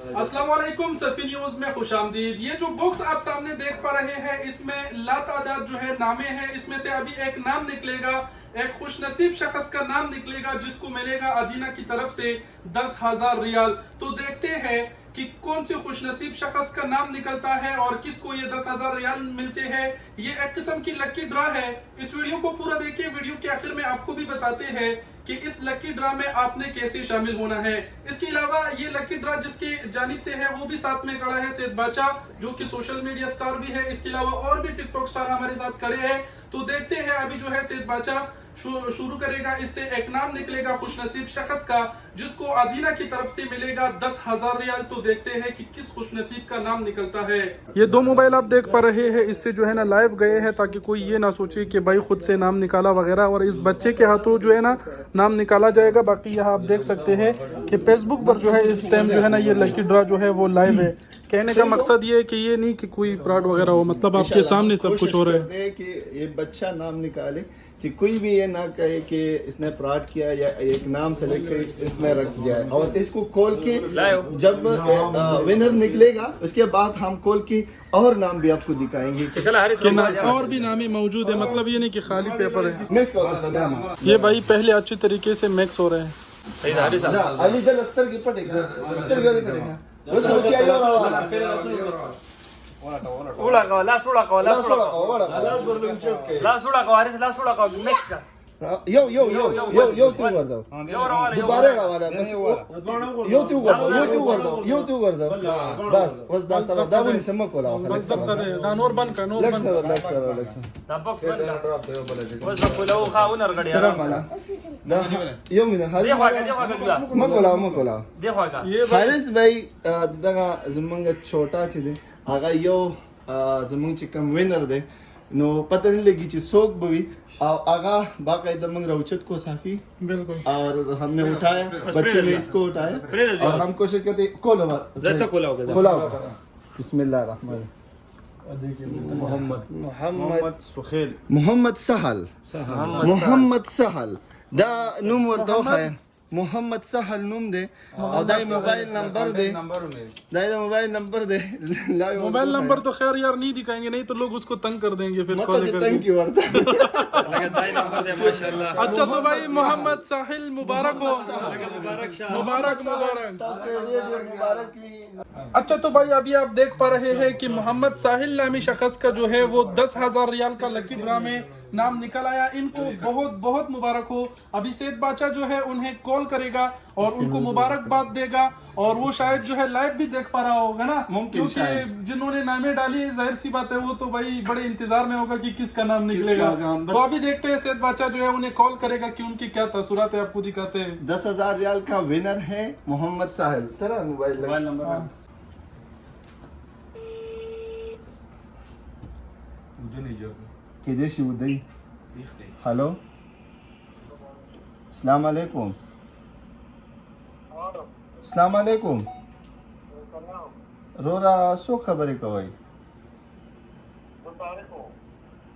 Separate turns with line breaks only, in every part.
अस्सलाम वालेकुम सफी न्यूज में खुशामदीद। ये जो बॉक्स आप सामने देख पा रहे हैं इसमें लातादाद जो है नामे हैं। इसमें से अभी एक नाम निकलेगा, एक खुशनसीब शख्स का नाम निकलेगा जिसको मिलेगा अदीना की तरफ से 10,000 रियाल। तो देखते हैं कि कौन से खुशनसीब शख्स का नाम निकलता है और किसको ये 10,000 रियाल मिलते हैं। ये एक किस्म की लकी ड्रा है। इस वीडियो को पूरा देखिए। वीडियो के आखिर में आपको भी बताते हैं कि इस लकी ड्रा में आपने कैसे शामिल होना है। इसके अलावा ये लकी ड्रा जिसकी जानिब से है वो भी साथ में खड़ा है सैयद बादशाह, जो कि सोशल मीडिया स्टार भी है। इसके अलावा और भी टिकटॉक स्टार हमारे साथ खड़े हैं। तो देखते हैं अभी जो है सैयद बादशाह शुरू करेगा। इससे एक नाम निकलेगा खुशनसीब शख्स का जिसको अदीना की तरफ से मिलेगा 10,000 रियाल। तो देखते हैं कि किस खुशनसीब का नाम निकलता है। ये दो मोबाइल आप देख पा रहे हैं, इससे जो है ना लाइव गए हैं ताकि कोई ये ना सोचे कि भाई खुद से नाम निकाला वगैरह। और इस बच्चे के हाथों जो है ना नाम निकाला जाएगा। बाकी यहाँ आप देख सकते हैं कि फेसबुक पर जो है इस टाइम जो है ना ये लकी ड्रा जो है वो लाइव है। कहने का मकसद ये है कि ये नहीं कि कोई फ्रॉड वगैरह हो, मतलब आपके सामने सब कुछ हो रहा है
कि ये बच्चा नाम निकाले, कि कोई भी ये ना कहे कि इसने फ्रॉड किया या एक नाम से लेकर इसमें रख दिया है। और इसको खोल के जब विनर निकलेगा उसके बाद हम खोल के और नाम भी आपको दिखाएंगे कि
और भी नामे मौजूद है। मतलब ये नहीं कि खाली पेपर है।
मिक्स हो रहा है।
ये भाई पहले अच्छी तरीके से मिक्स हो रहे हैं।
अली जल अस्तर की पटेगा, अस्तर की पटेगा। उसको चाहिए वाला
Ula la sula ko la sula aris la sula ko mix ka
यो तू कर जाओ दोबारा वाला बस यो तू कर जाओ बस दा सब दा बनी सम को ला
बस सब करे दा नोर बन का नोर बन
lux
da box ban ka was ba ko kha unar gadi
तरा माला दा यो मिन हरी मकोला
देखो का
हारिस भाई दगा जमंग छोटा छिदे आगा यो जमंग चिकम विनर दे नो पता नहीं लगी चीज सोक बवी आगा बाकायदा मंग रौचत को साफी
बिल्कुल।
और हमने उठाया, बच्चे ने इसको उठाया और हम कोशिश करते खोला बिस्मिल्लाह रहमान मोहम्मद सहल दा नंबर दो है मोहम्मद सहल नुम दे और दाई मोबाइल नंबर दे मोबाइल नंबर
तो खैर यार नहीं दिखाएंगे, नहीं तो लोग उसको तंग कर देंगे फिर
थैंक यू
अच्छा तो भाई मोहम्मद साहिल मुबारक हो। मुबारक। अच्छा तो भाई अभी आप देख पा रहे हैं कि मोहम्मद साहिल नामी शख्स का जो है वो 10,000 रियाल का लकी ड्रा में नाम निकल आया। इनको बहुत बहुत मुबारक हो। अभी सैयद बादशाह जो है उन्हें कॉल करेगा और उनको मुबारकबाद देगा और वो शायद जो है लाइव भी देख पा रहा होगा ना, क्योंकि जिन्होंने नामे डाली जाहिर सी बात है वो तो भाई बड़े इंतजार में होगा कि किसका नाम निकलेगा। तो अभी देखते हैं सैयद बादशाह जो है उन्हें कॉल करेगा कि उनकी क्या तासुरात है, आपको दिखाते हैं।
10,000 रियाल का विनर है मोहम्मद साहिल। तेरा मोबाइल नंबर किदेशी उदय। हेलो अस्सलाम वालेकुम। अस्सलाम वालेकुम। रोरा सो खबर कवई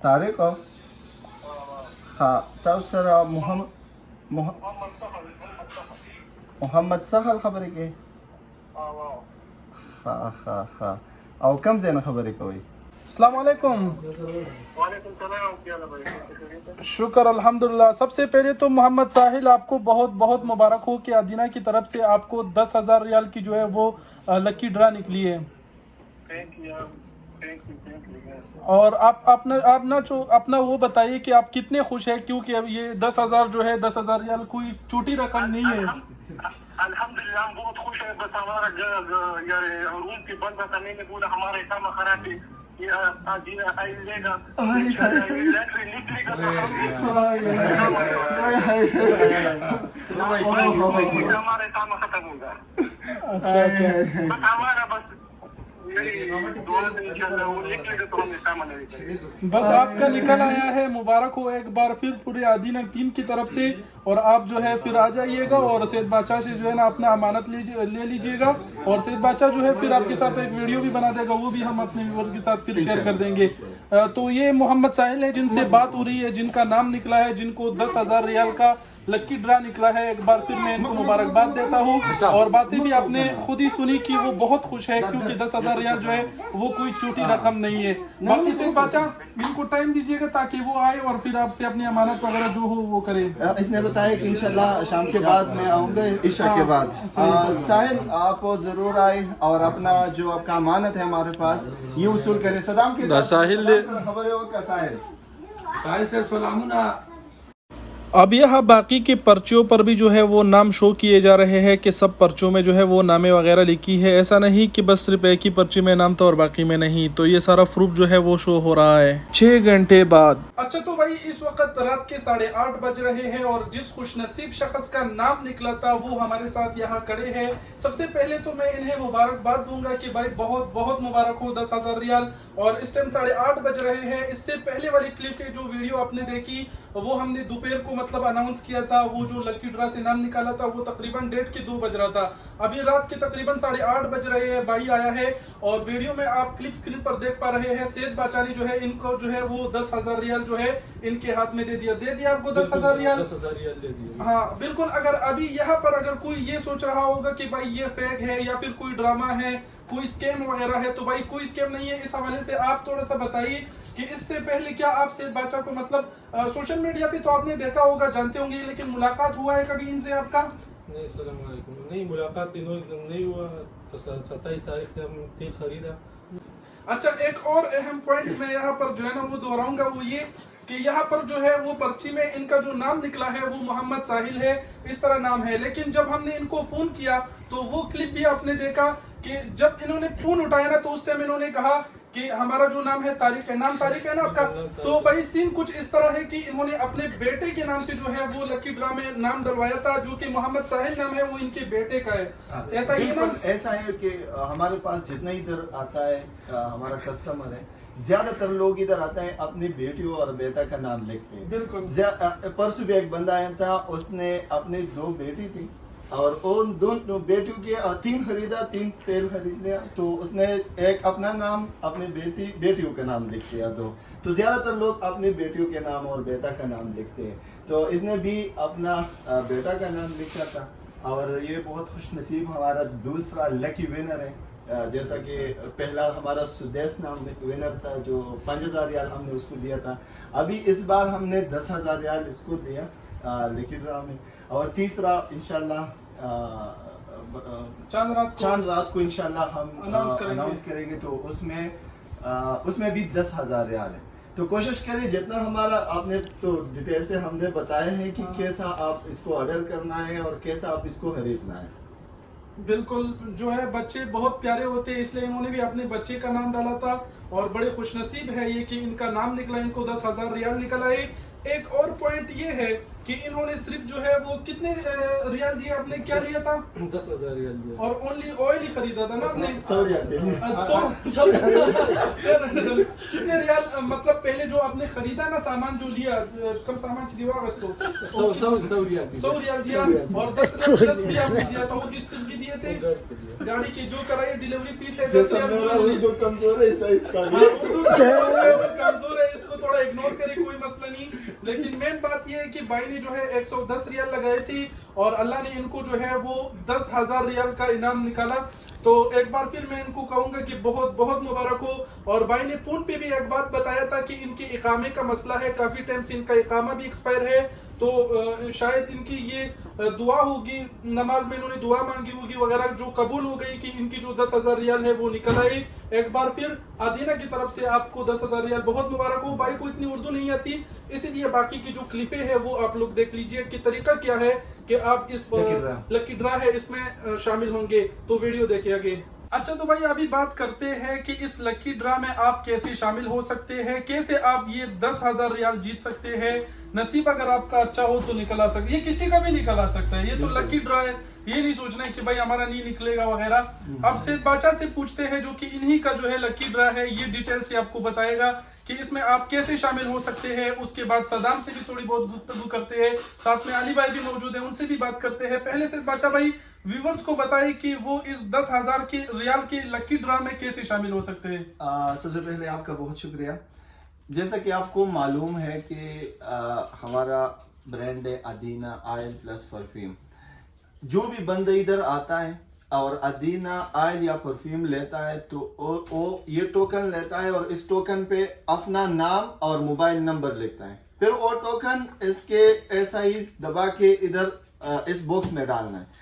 तारिक हाँ तवसरा मोहम्मद सहल खबर के हाँ और कम से न खबर कवई।
अस्सलाम वालेकुम। शुक्र अल्हम्दुलिल्लाह। सबसे पहले तो मोहम्मद साहिल आपको बहुत बहुत मुबारक हो कि अदीना की तरफ से आपको 10,000 रियाल की जो है वो लकी ड्रा निकली है। और आप अपना वो बताइए कि आप कितने खुश हैं, क्योंकि अब ये 10,000 जो है 10,000 रियाल कोई छोटी रकम नहीं है।
अल्हम्दुलिल्लाह हम बहुत खुश हैं। बस हमारा रूम की बंद था, मैंने बोला हमारे काम खराब है हमारे काम खत्म होगा। हमारा
बस आपका निकल आया है। मुबारक हो एक बार फिर पूरे अदीना टीम की तरफ से। और आप जो है फिर आ जाइएगा और सैयद बादशाह से जो है ना अपना अमानत ले लीजिएगा। और सैयद बादशाह जो है फिर आपके साथ एक वीडियो भी बना देगा, वो भी हम अपने व्यूअर्स के साथ फिर शेयर कर देंगे। तो ये मोहम्मद साहिल है जिनसे बात हो रही है, जिनका नाम निकला है, जिनको 10,000 रियाल का लकी ड्रा निकला है। एक बार फिर मैं इनको मुबारकबाद देता हूँ। और बातें भी आपने खुद ही सुनी कि वो बहुत खुश है, क्योंकि 10,000 रियाल जो है वो कोई छोटी रकम नहीं है। बाकी से बादशाह इनको टाइम दीजिएगा ताकि वो आए और फिर आपसे अपनी अमानत वगैरह जो हो वो करे।
इसने बताया कि इंशाल्लाह शाम के बाद मैं आऊंगा, इशा के बाद। साहिल आप जरूर आए और अपना जो आपका अमानत है हमारे पास ये वसूल करें। सदाम के
साहिल
खबर है का साहिल
सर सलामुना।
अब यहाँ बाकी के पर्चियों पर भी जो है वो नाम शो किए जा रहे हैं कि सब पर्चों में जो है वो नामें वगैरह लिखी है। ऐसा नहीं कि बस सिर्फ एक ही पर्ची में नाम था और बाकी में नहीं। तो ये सारा प्रूफ जो है वो शो हो रहा है 6 घंटे बाद। अच्छा तो भाई इस वक्त रात के 8:30 बज रहे हैं और जिस खुशनसीब शख्स का नाम निकला था वो हमारे साथ यहाँ खड़े हैं। सबसे पहले तो मैं इन्हें मुबारकबाद दूंगा कि भाई बहुत बहुत मुबारक हो 10,000 रियाल। और इस टाइम 8:30 बज रहे हैं। इससे पहले वाली क्लिप है जो वीडियो आपने देखी वो हमने दोपहर को मतलब अनाउंस किया था। वो जो लकी ड्रा से नाम निकाला था वो तकरीबन 2 बज रहा था। अभी रात के तकरीबन 8:30 बज रहे हैं। भाई आया है और वीडियो में आप क्लिप स्क्रीन पर देख पा रहे हैं। सैयद बादशाह ने जो है इनको जो है वो 10,000 रियाल जो है इनके हाथ में दे दिया आपको 10,000 रियाल।
10,000 रियाल दे दिया।
हाँ बिल्कुल। अगर अभी यहाँ पर अगर कोई ये सोच रहा होगा कि भाई ये फेक है या फिर कोई ड्रामा है, कोई स्कैम वगैरह है, तो भाई कोई स्कैम नहीं है। इस हवाले से आप थोड़ा सा बताइए कि इससे पहले क्या आप सैयद बादशाह को मतलब सोशल मीडिया पे तो आपने देखा होगा, जानते होंगे, लेकिन मुलाकात हुआ है कभी इनसे आपका?
नहीं सलाम वालेकुम, नहीं मुलाकात नहीं हुआ। 27 तारीख को हम तेल खरीदा।
अच्छा एक और अहम पॉइंट मैं यहाँ पर जो है ना वो दोहराऊंगा, वो ये कि यहाँ पर जो है वो पर्ची में इनका जो नाम निकला है वो मोहम्मद साहिल है, इस तरह नाम है। लेकिन जब हमने इनको फोन किया तो वो क्लिप भी आपने देखा कि जब इन्होंने फोन उठाया ना तो उस टाइम इन्होंने कहा कि हमारा जो नाम है तारिक है। नाम तारिक है ना आपका? तो भाई सीन कुछ इस तरह है कि इन्होंने अपने बेटे के नाम से जो है वो लकी ड्रा में नाम डलवाया था, जो कि मोहम्मद साहिल नाम है वो इनके बेटे का है। ऐसा ही ना?
ऐसा है कि हमारे पास जितना इधर आता है हमारा कस्टमर है, ज्यादातर लोग इधर आते हैं अपनी बेटी और बेटा का नाम लिखते हैं।
बिल्कुल।
परसों भी एक बंदा आया था, उसने अपनी 2 बेटी थी और उन दोनों बेटियों के 3 खरीदा, 3 तेल खरीद लिया। तो उसने एक अपना नाम अपनी बेटियों का नाम लिख दिया। तो ज्यादातर लोग अपनी बेटियों के नाम और बेटा का नाम लिखते हैं। तो इसने भी अपना बेटा का नाम लिखा था और ये बहुत खुशनसीब हमारा दूसरा लकी विनर है। जैसा कि पहला हमारा सुदेश नाम विनर था जो 5,000 रियाल हमने उसको दिया था। अभी इस बार हमने 10,000 रियाल इसको दिया लकी ड्रा में। और तीसरा इंशाल्लाह चांद रात को इंशाल्लाह हम अनाउंस करेंगे। तो उसमें भी 10,000 रियाल है। तो कोशिश करें जितना हमारा, आपने तो डिटेल से हमने बताया है कि कैसा आप इसको ऑर्डर करना है और कैसा आप इसको खरीदना है।
बिल्कुल। जो है बच्चे बहुत प्यारे होते हैं, इसलिए इन्होंने भी अपने बच्चे का नाम डाला था और बड़े खुशनसीब है ये कि इनका नाम निकला, इनको 10,000 रियाल निकल आए। एक और पॉइंट ये है कि इन्होंने सिर्फ जो है वो कितने रियाल दिए? आपने क्या लिया था?
10,000 रियाल दिया
और ओनली ऑयल ही खरीदा था ना आपने?
100 रियाल
कितने रियाल मतलब पहले जो आपने खरीदा ना सामान जो लिया, कम सामान दिया
100
रियाल दिया और 10 भी आपने दिया था। वो किस चीज की दिए थे? गाड़ी की जो कराई डिलीवरी फीस है 10 रियाल।
कमजोर है
कमजोर है, इसको थोड़ा इग्नोर करे, कोई मसला नहीं। लेकिन मेन बात ये है कि भाई ने जो है 110 रियाल लगाई थी और अल्लाह ने इनको जो है वो 10,000 रियाल का इनाम निकाला। तो एक बार फिर मैं इनको कहूंगा कि बहुत बहुत मुबारक हो। और भाई ने फोन पे भी एक बात बताया था कि इनके इकामे का मसला है, काफी टाइम से इनका इकामा भी एक्सपायर है। तो शायद इनकी ये दुआ होगी, नमाज में इन्होंने दुआ मांगी होगी वगैरह, जो कबूल हो गई कि इनकी जो 10,000 रियाल है वो निकल आई। एक बार फिर आदीना की तरफ से आपको 10,000 रियाल बहुत मुबारक हो। भाई को इतनी उर्दू नहीं आती, इसीलिए बाकी की जो क्लिपें हैं वो आप लोग देख लीजिए कि तरीका क्या है कि आप इस लकी ड्रा है इसमें शामिल होंगे। तो वीडियो देखिए आगे। अच्छा तो भाई अभी बात करते हैं कि इस लकी ड्रा में आप कैसे शामिल हो सकते हैं, कैसे आप ये 10,000 रियाल जीत सकते हैं। नसीब अगर आपका अच्छा हो तो निकल आ सकता है, ये किसी का भी निकल आ सकता है। ये तो लकी ड्रा है, ये नहीं सोचना है कि भाई हमारा नहीं निकलेगा वगैरह। अब सैयद बादशाह से पूछते हैं जो कि इन्हीं का जो है लकी ड्रा है, ये डिटेल से आपको बताएगा कि इसमें आप कैसे शामिल हो सकते हैं। उसके बाद सदाम से भी थोड़ी बहुत गुफ्तगू करते हैं, साथ में अली भाई भी मौजूद है, उनसे भी बात करते हैं। पहले से बादशाह भाई व्यूवर्स को बताइए कि वो इस 10,000 के रियाल के लकी ड्रा में कैसे शामिल हो सकते हैं।
सबसे पहले आपका बहुत शुक्रिया। जैसा कि आपको मालूम है कि हमारा ब्रांड है अदीना ऑयल प्लस परफ्यूम। जो भी बंदा इधर आता है और अदीना ऑयल या परफ्यूम लेता है तो वो ये टोकन लेता है और इस टोकन पे अपना नाम और मोबाइल नंबर लिखता है। फिर वो टोकन इसके ऐसा ही दबा के इधर इस बॉक्स में डालना है।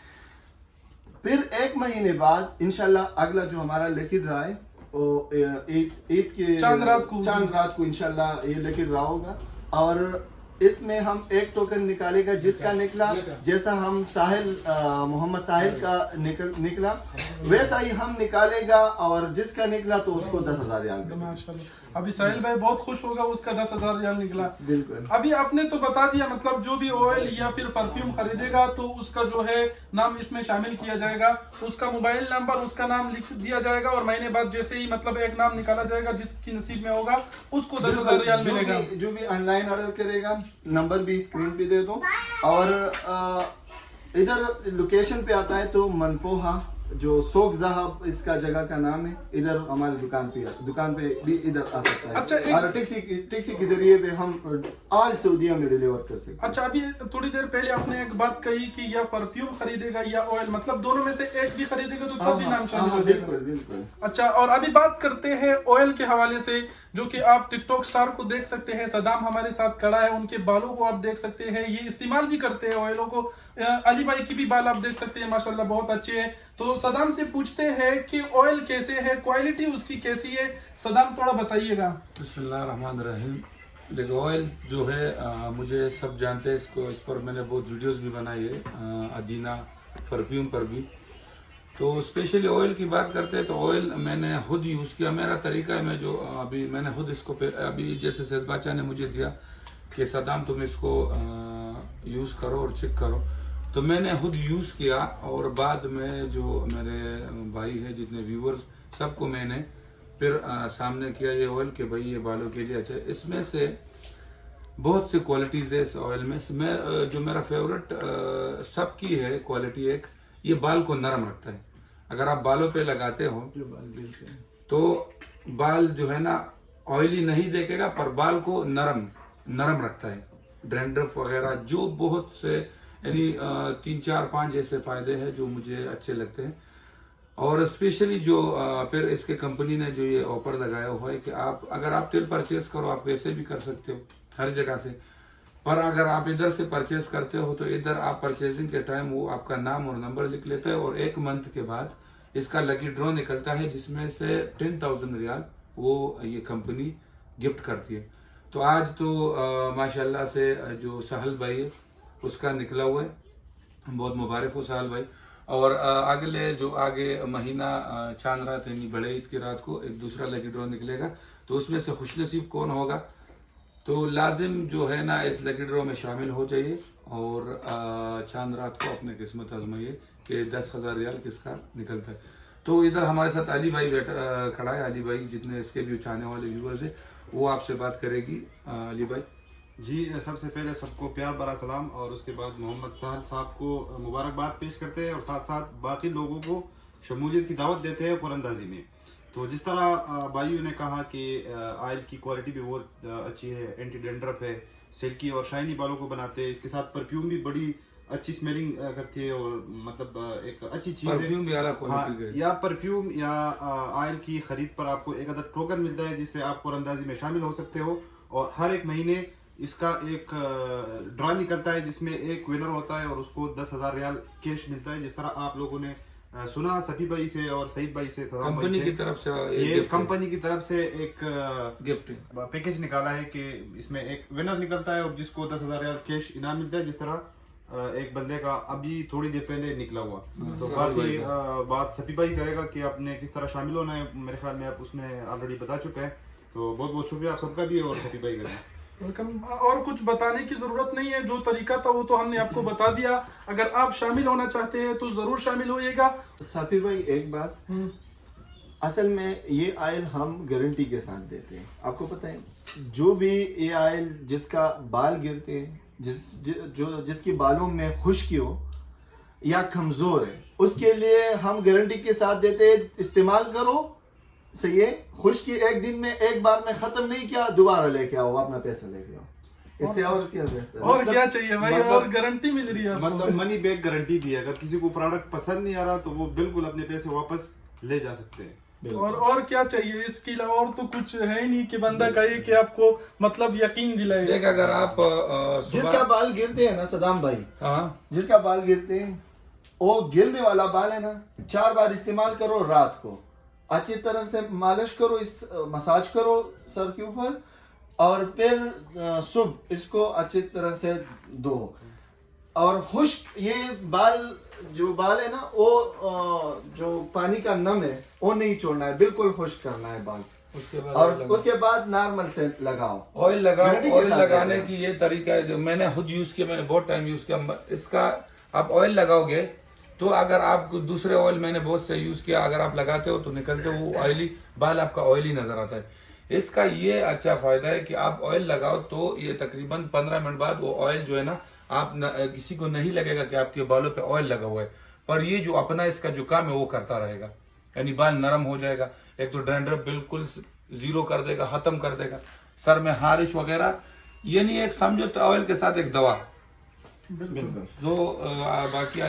फिर 1 महीने बाद इंशाल्लाह अगला जो हमारा लकी ड्रा है वो ईद के
चांद रात को
इंशाल्लाह ये लकी ड्रा होगा। और इसमें हम एक टोकन निकालेगा जिसका निकला, जैसा हम मोहम्मद साहिल का निकला वैसा ही हम निकालेगा, और जिसका निकला तो उसको 10,000 रियाल मिलेगा।
अभी साहिल भाई बहुत खुश होगा, उसका 10,000 रियाल निकला।
बिल्कुल।
अभी आपने तो बता दिया, मतलब जो भी ऑयल या फिर परफ्यूम खरीदेगा तो उसका जो है नाम इसमें शामिल किया जाएगा, उसका मोबाइल नंबर, उसका नाम लिख दिया जाएगा, और महीने बाद जैसे ही मतलब एक नाम निकाला जाएगा जिसकी नसीब में होगा उसको 10,000 रियाल मिलेगा।
जो भी ऑनलाइन ऑर्डर करेगा, नंबर भी स्क्रीन पे दे दो। और इधर लोकेशन पे आता है तो मनफोहा जो सोक ज़हाब इसका जगह का नाम है, इधर हमारी दुकान पे भी इधर आ सकता है।
अच्छा,
और टैक्सी के जरिए भी हम ऑल सऊदीया में डिलीवर कर सकते हैं।
अच्छा, अभी थोड़ी देर पहले आपने एक बात कही कि या परफ्यूम खरीदेगा या ऑयल, मतलब दोनों में से एक भी खरीदेगा तो तब भी नाम शामिल हो जाएगा।
बिल्कुल।
अच्छा, और अभी बात करते हैं ऑयल के हवाले से, जो कि आप टिकटॉक स्टार को देख सकते हैं। सदाम हमारे साथ खड़ा है, उनके बालों को आप देख सकते हैं, ये इस्तेमाल भी करते हैं ऑयलों को। अली भाई की भी बाल आप देख सकते हैं, माशाल्लाह बहुत अच्छे हैं। तो सदाम से पूछते हैं कि ऑयल कैसे है, क्वालिटी उसकी कैसी है। सदाम थोड़ा बताइएगा।
बिस्मिल्लाहिर्रहमानिर्रहीम। देखो, ऑयल जो है मुझे सब जानते हैं इसको, इस पर मैंने बहुत वीडियोस भी बनाई है अदीना परफ्यूम पर भी। तो स्पेशली ऑयल की बात करते हैं तो ऑयल मैंने खुद यूज़ किया। मेरा तरीका है, मैं जो अभी मैंने खुद इसको अभी जैसे सैयद बादशाह ने मुझे दिया कि सदाम तुम इसको यूज़ करो और चेक करो, तो मैंने खुद यूज़ किया। और बाद में जो मेरे भाई है, जितने व्यूवर्स, सबको मैंने फिर सामने किया ये ऑयल कि भाई ये बालों के लिए अच्छा है। इसमें से बहुत सी क्वालिटीज़ है इस ऑयल में। जो मेरा फेवरेट सबकी है क्वालिटी, एक ये बाल को नरम रखता है। अगर आप बालों पे लगाते हो तो बाल जो है ना ऑयली नहीं देखेगा, पर बाल को नरम रखता है। ड्रैंड्रफ वगैरह जो बहुत से यानी 3, 4, 5 ऐसे फायदे हैं जो मुझे अच्छे लगते हैं। और स्पेशली जो फिर इसके कंपनी ने जो ये ऑफर लगाया हुआ है कि आप अगर आप तेल परचेज करो, आप वैसे भी कर सकते हो हर जगह से, पर अगर आप इधर से परचेज करते हो तो इधर आप परचेजिंग के टाइम वो आपका नाम और नंबर लिख लेते हैं, और 1 मंथ के बाद इसका लकी ड्रॉ निकलता है जिसमें से 10,000 रियाल वो ये कंपनी गिफ्ट करती है। तो आज तो माशाल्लाह से जो साहिल भाई है उसका निकला हुआ है, बहुत मुबारक हो साहिल भाई। और आगे महीना चांद रात यानी बड़े ईद की रात को एक दूसरा लकी ड्रॉ निकलेगा, तो उसमें से खुशनसीब कौन होगा तो लाजिम जो है ना इस लकी ड्रॉ में शामिल हो जाइए और चांद रात को अपने किस्मत आजमाइए कि 10,000 रियाल किसका निकलता है। तो इधर हमारे साथ अली भाई खड़ा है। अली भाई जितने इसके भी चाहने वाले व्यूवर्स है वो आपसे बात करेगी। अली भाई
जी, सबसे पहले सबको प्यार भरा सलाम, और उसके बाद मोहम्मद साहिल साहब को मुबारकबाद पेश करते हैं और साथ साथ बाकी लोगों को शमूलियत की दावत देते हैं पुरंदाजी में। तो जिस तरह भाइयों ने कहा कि ऑयल की क्वालिटी भी बहुत अच्छी है, एंटी डेंड्रफ है, सिल्की और शाइनी बालों को बनाते हैं। इसके साथ परफ्यूम भी बड़ी अच्छी स्मेलिंग करती है और मतलब एक अच्छी चीज़ है। या परफ्यूम या ऑयल की खरीद पर आपको एक अदद टोकन मिलता है जिससे आप पुरंदाजी में शामिल हो सकते हो, और हर एक महीने इसका एक ड्रा निकलता है जिसमें एक विनर होता है और उसको 10,000 रियाल कैश मिलता है। जिस तरह आप लोगों ने सुना सफी भाई से और सईद भाई से,
कंपनी की तरफ से
ये कंपनी की तरफ से एक
गिफ्ट
पैकेज निकाला है कि इसमें एक विनर निकलता है और जिसको 10,000 रियाल कैश इनाम मिलता है। जिस तरह एक बंदे का अभी थोड़ी देर पहले निकला हुआ। तो बाकी बात सफी भाई करेगा कि आपने किस तरह शामिल होना है। मेरे ख्याल में आप उसमें ऑलरेडी बता चुके हैं, तो बहुत बहुत शुक्रिया आप सबका भी और सफी भाई का।
और कुछ बताने की जरूरत नहीं है, जो तरीका था वो तो हमने आपको बता दिया। अगर आप शामिल होना चाहते हैं तो जरूर शामिल होइएगा।
साफी भाई एक बात, असल में ये ऑयल हम गारंटी के साथ देते हैं। आपको पता है, जो भी ये ऑयल जिसका बाल गिरते हैं, जिसकी बालों में खुश्की हो या कमज़ोर है, उसके लिए हम गारंटी के साथ देते हैं, इस्तेमाल करो, सही है। खुश्की एक दिन में एक बार में ख़त्म नहीं किया, दोबारा लेके आओ, अपना पैसा लेके आओ। इससे और क्या बेहतर,
और क्या चाहिए भाई, और गारंटी मिल रही है आपको।
मतलब मनी बैक गारंटी भी है। अगर किसी को प्रोडक्ट पसंद नहीं आ रहा तो वो बिल्कुल अपने पैसे वापस ले जा सकते हैं।
और क्या चाहिए इसके अलावा, और तो कुछ है ही नहीं कि बंदा कहे कि आपको मतलब यकीन दिलाए।
देख, अगर आप
जिसका बाल गिरते हैं ना सदाम भाई,
हाँ,
जिसका बाल गिरते हैं, वो गिरने वाला बाल है ना, 4 बार इस्तेमाल करो, रात को अच्छी तरह से मालिश करो, मसाज करो सर के ऊपर, और फिर सुबह इसको अच्छी तरह से धो। और खुश्क ये बाल, जो बाल है ना, वो जो पानी का नम है वो नहीं छोड़ना है, बिल्कुल खुश्क करना है बाल। और उसके बाद नॉर्मल से लगाओ,
ऑयल लगाओ।
गारंटी के
ऑयल
साथ
लगाने
है।
की ये तरीका है जो मैंने खुद यूज किया, मैंने बहुत टाइम यूज किया इसका। आप ऑयल लगाओगे तो अगर आप दूसरे ऑयल मैंने बहुत से यूज किया, अगर आप लगाते हो तो निकलते वो ऑयली बाल, आपका ऑयली नजर आता है। इसका ये अच्छा फायदा है कि आप ऑयल लगाओ तो ये तकरीबन 15 मिनट बाद वो ऑयल जो है ना, आप किसी को नहीं लगेगा कि आपके बालों पे ऑयल लगा हुआ है, पर ये जो अपना इसका जो काम है वो करता रहेगा, यानी बाल नरम हो जाएगा। एक तो डैंड्रफ बिल्कुल जीरो कर देगा, खत्म कर देगा, सर में हारिश वगैरह, ये नहीं, एक समझो तो ऑयल के साथ एक दवा।
बिल्कुल।
जो बाकी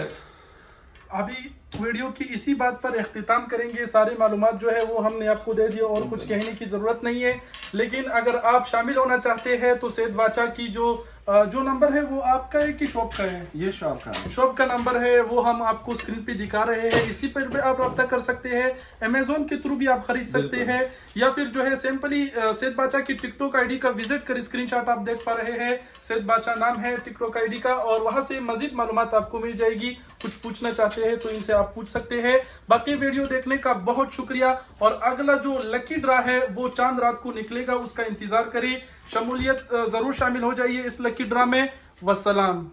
अभी वीडियो की इसी बात पर इख्तिताम करेंगे। सारी मालूमात जो है वो हमने आपको दे दी और कुछ कहने की ज़रूरत नहीं है। लेकिन अगर आप शामिल होना चाहते हैं तो सैयद बादशाह की जो नंबर है वो आपका है कि शॉप का है?
ये शॉप का है।
शॉप का नंबर है, वो हम आपको स्क्रीन पे दिखा रहे हैं। इसी पर भी आप रब्ता कर सकते हैं, अमेजोन के थ्रू भी आप खरीद सकते हैं, या फिर जो है सिंपली सैयद बादशाह की टिकटॉक आईडी का विजिट कर स्क्रीनशॉट आप देख पा रहे हैं, सैयद बादशाह नाम है टिकटॉक आईडी का, और वहां से मजीद मालूमात आपको मिल जाएगी। कुछ पूछना चाहते हैं तो इनसे आप पूछ सकते हैं। बाकी वीडियो देखने का बहुत शुक्रिया, और अगला जो लकी ड्रा है वो चांद रात को निकलेगा, उसका इंतजार करें। शमूलियत जरूर शामिल हो जाइए इस लकी ड्रा में। वस्सलाम।